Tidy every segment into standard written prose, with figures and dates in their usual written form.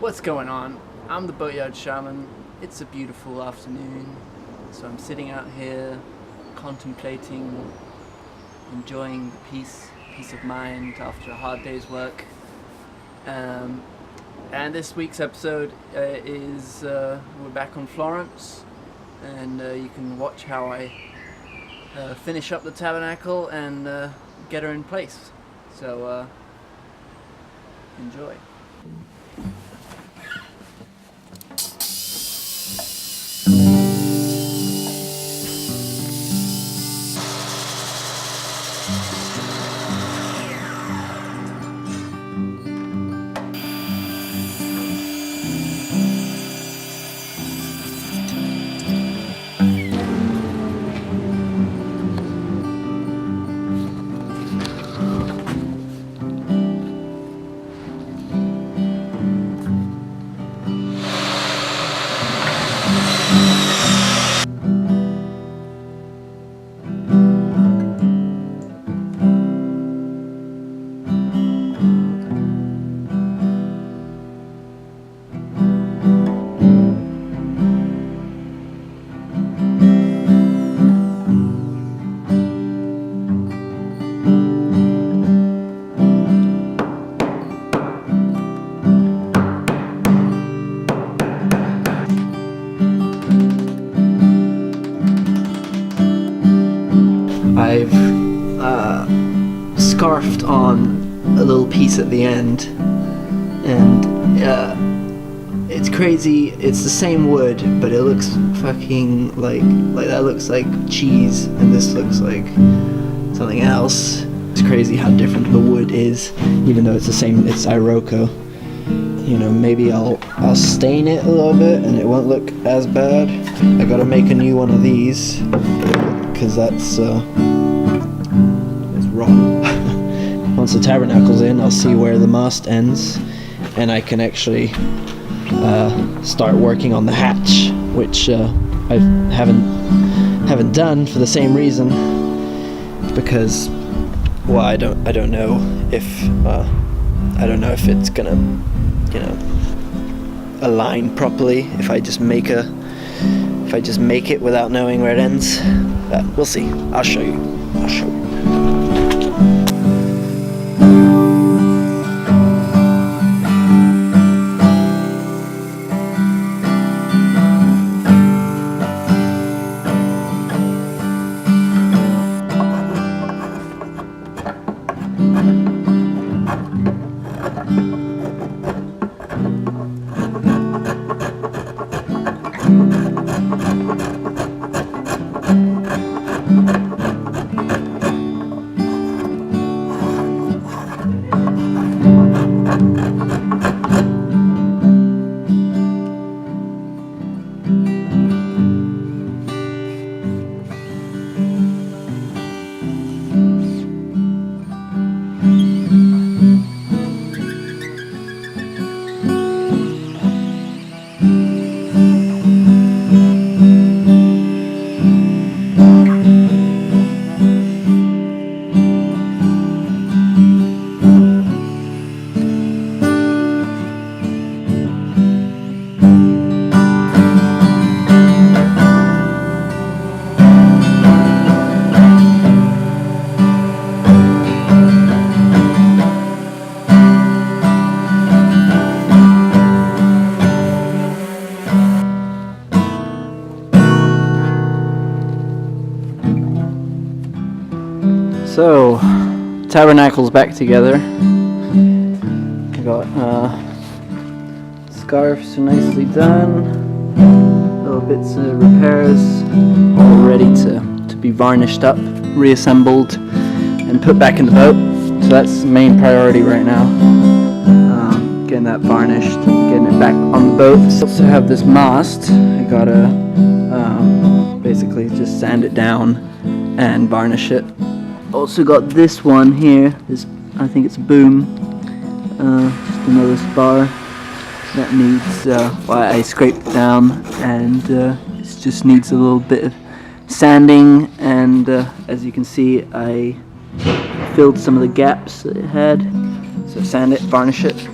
What's going on? I'm the Boatyard Shaman. It's a beautiful afternoon, so I'm sitting out here contemplating, enjoying the peace of mind after a hard day's work. And this week's episode is we're back on Florence, and you can watch how I finish up the tabernacle and get her in place. So enjoy. I've scarfed on a little piece at the end, and it's crazy. It's the same wood, but it looks fucking like that looks like cheese, and this looks like something else. It's crazy how different the wood is, even though it's the same. It's Iroko. You know, maybe I'll stain it a little bit, and it won't look as bad. I gotta make a new one of these, because that's wrong. Once the tabernacle's in, I'll see where the mast ends, and I can actually start working on the hatch, which I haven't done for the same reason, because I don't know if it's gonna align properly if I just make it without knowing where it ends. We'll see. I'll show you. So, tabernacle's back together. I got scarves are nicely done, little bits of repairs, all ready to be varnished up, reassembled, and put back in the boat. So that's the main priority right now. Getting that varnished, getting it back on the boat. I also have this mast. I gotta basically just sand it down and varnish it. Also got this one here, I think it's a boom, just another spar that needs, I scraped it down, and it just needs a little bit of sanding, and as you can see I filled some of the gaps that it had, so sand it, varnish it.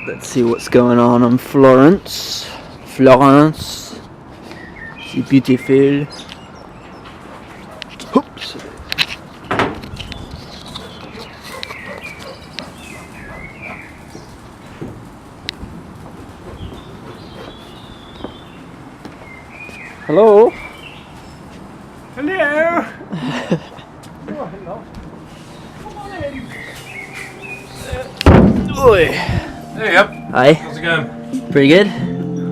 Let's see what's going on Florence. Florence. C'est beautiful. Oops. Hello. Hello. Oh, hello. Come on in. Oi. There you go. Hi. How's it going? Pretty good.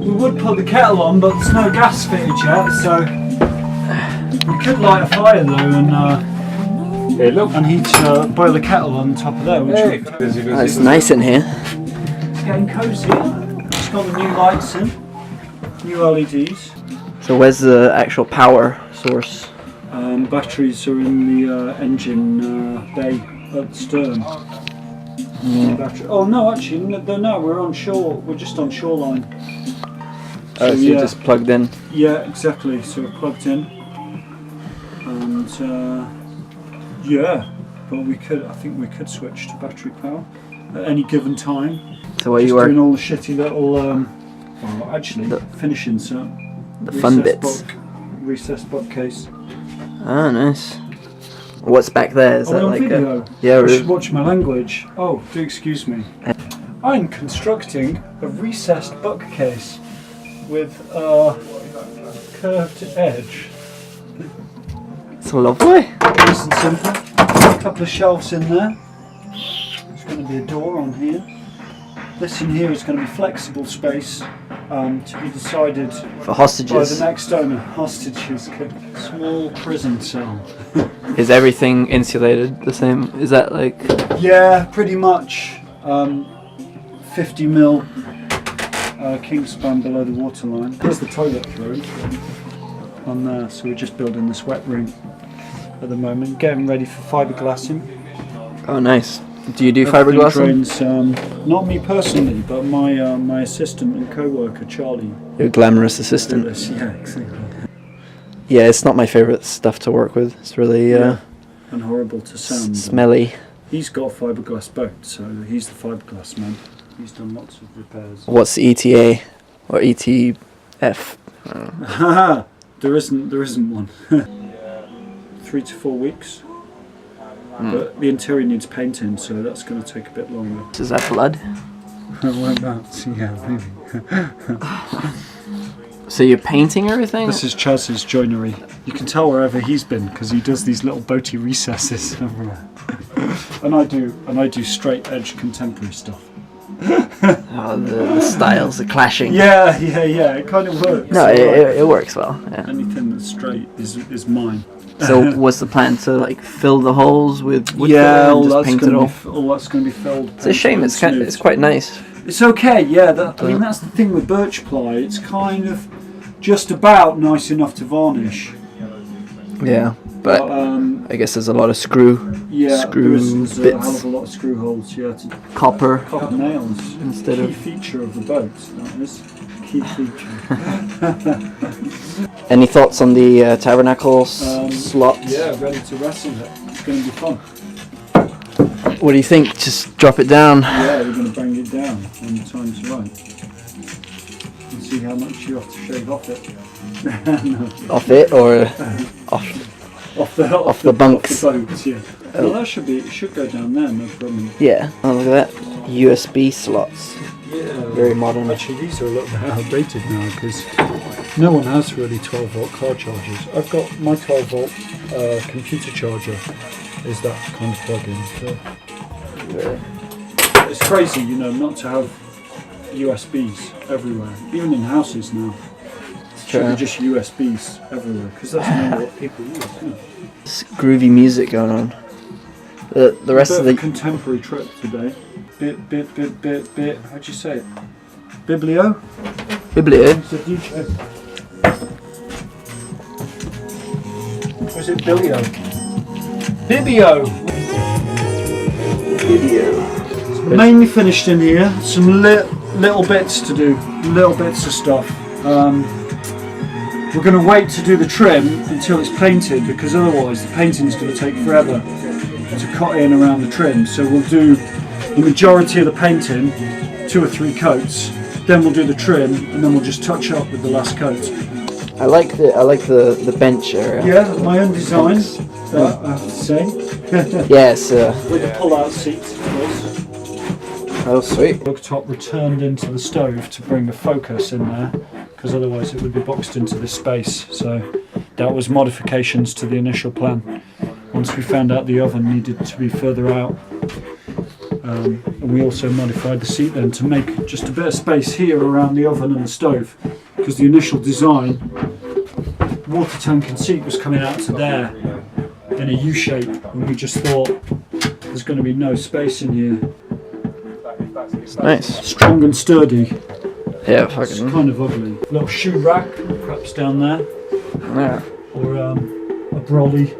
We would put the kettle on, but there's no gas fitted yet, so we could light a fire though and heat boil the kettle on top of there. Which It's nice in here. it's getting cosy. It's got the new lights in, new LEDs. So where's the actual power source? Batteries are in the engine bay at the stern. Oh no, actually, no, we're on shore. We're just on shoreline. So you're just plugged in. Yeah, exactly. So we're plugged in, and but I think we could switch to battery power at any given time. So what Just you were doing all the shitty little, finishing so the fun bits. Recessed bookcase. Oh, nice. What's back there? Is that on like video? Yeah. I should watch my language. Oh, do excuse me. I'm constructing a recessed bookcase with a curved edge. It's lovely. Nice and simple. A couple of shelves in there. There's going to be a door on here. This in here is going to be flexible space to be decided For by hostages. the next owner. Hostages. Small prison cell. Is everything insulated the same? Is that like... Yeah, pretty much. 50 mil kingspan below the waterline. Here's the toilet through on there, so we're just building this wet room at the moment, getting ready for fiberglassing. Oh, nice. Do you do Everything fiberglass? drains, not me personally, but my assistant and co-worker Charlie. Your glamorous assistant. Yeah, exactly. Yeah, it's not my favourite stuff to work with. It's really And horrible to sound. smelly. He's got a fiberglass boat, so he's the fiberglass man. He's done lots of repairs. What's the ETA? Or ETF? Haha, there isn't one. 3 to 4 weeks. But the interior needs painting, so that's going to take a bit longer. Is that blood? Whereabouts? Yeah, maybe. So you're painting everything? This is Chaz's joinery. You can tell wherever he's been because he does these little boaty recesses everywhere. and I do straight edge contemporary stuff. Oh, the styles are clashing. Yeah. It kind of works. No, it works well. Yeah. Anything that's straight is mine. So what's the plan? To like fill the holes with wood Yeah, and just paint it all? all that's going to be filled. It's a shame. It's quite nice. It's okay, yeah. I mean, that's the thing with birch ply. It's kind of just about nice enough to varnish. Yeah, but I guess there's a lot of screw There's a hell bits, of a lot of screw holes. Yeah, copper nails. instead Key of. feature of the boat. That is key feature. Any thoughts on the tabernacle slot? Yeah, ready to wrestle it. It's going to be fun. What do you think? Just drop it down. Yeah, we're going to bang it down when the time's right. And see how much you have to shave off it. No. Off it or off the bunks? Off the boat, yeah. Well, that it should go down there, no problem. Yeah. Oh, look at that. USB slots. Yeah. Very modern. Actually, these are a little bit outdated now because no one has really 12 volt car chargers. I've got my 12 volt computer charger. Is that kind of plug-in? So it's crazy, not to have USBs everywhere, even in houses now. Should be just USBs everywhere because that's mainly what people use. It's groovy music going on. The rest of the contemporary trip today. Bit. How'd you say it? Biblio. It's a DJ. Or is it Billio? Bibio. Mainly finished in here. Some little bits to do. Little bits of stuff. We're going to wait to do the trim until it's painted because otherwise the painting is going to take forever to cut in around the trim. So we'll do the majority of the painting 2 or 3 coats. Then we'll do the trim, and then we'll just touch up with the last coat. I like the bench area. Yeah, my own design, I have to say. Yes. With the pull-out seats, of course. Oh, sweet. Cooktop returned into the stove to bring the focus in there, because otherwise it would be boxed into this space. So that was modifications to the initial plan. Once we found out the oven needed to be further out, and we also modified the seat then to make just a bit of space here around the oven and the stove, because the initial design, water tank and seat was coming out to there in a U shape, and we just thought there's going to be no space in here. It's nice. Strong and sturdy. Yeah, It's fucking. kind of ugly. Little shoe rack, perhaps down there, Yeah. or a brolly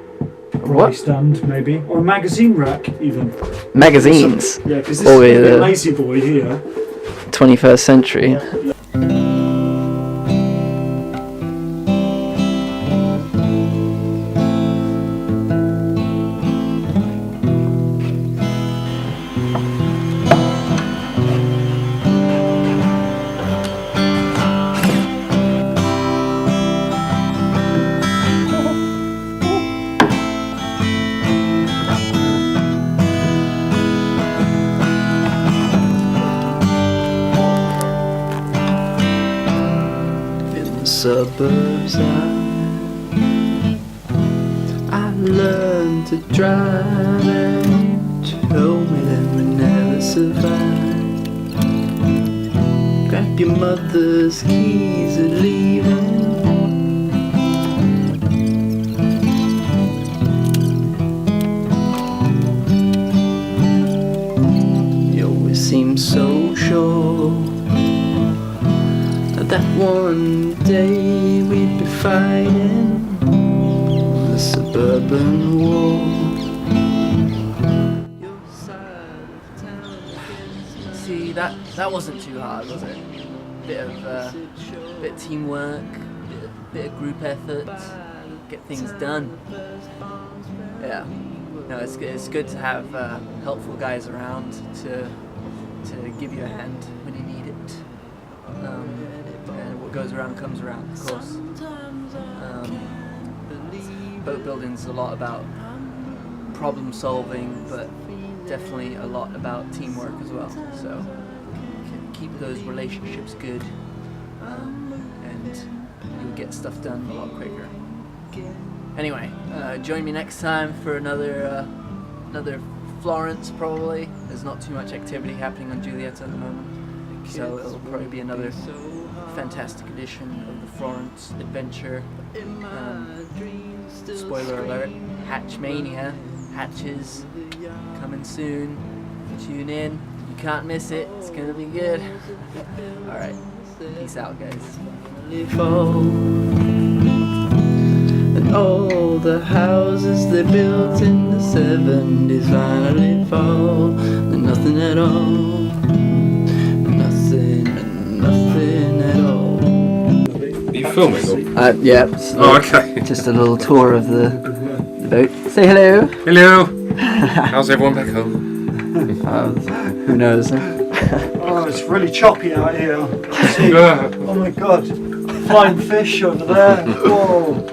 What? stand maybe, or a magazine rack even. Magazines. Yeah, because this Oh, is yeah. a lazy boy here. 21st century. Suburbs I learned to drive and told me that we never survive. Grab your mother's keys and leaving. You always seem so sure that one day we'd be fighting the suburban war. See, that wasn't too hard, was it? Bit of teamwork, bit of group effort, get things done. Yeah, no, it's good to have helpful guys around to give you a hand when you need it. And what goes around comes around, of course. Boat building's a lot about problem solving, but definitely a lot about teamwork as well. So keep those relationships good, and you'll get stuff done a lot quicker. Anyway, join me next time for another Florence. Probably there's not too much activity happening on Juliet at the moment, so it'll probably be another fantastic edition of the Florence adventure. Spoiler alert, Hatch Mania, hatches coming soon. Tune in, you can't miss it, it's gonna be good. Alright, peace out guys. And all the houses they built in the 70s finally fall, and nothing at all. Nothing at all. Are you filming? Or? Yeah. Oh, okay. Just a little tour of the boat. Say hello. Hello. How's everyone back home? Who knows? Oh, it's really choppy out here. Oh my god. Flying fish over there. Whoa.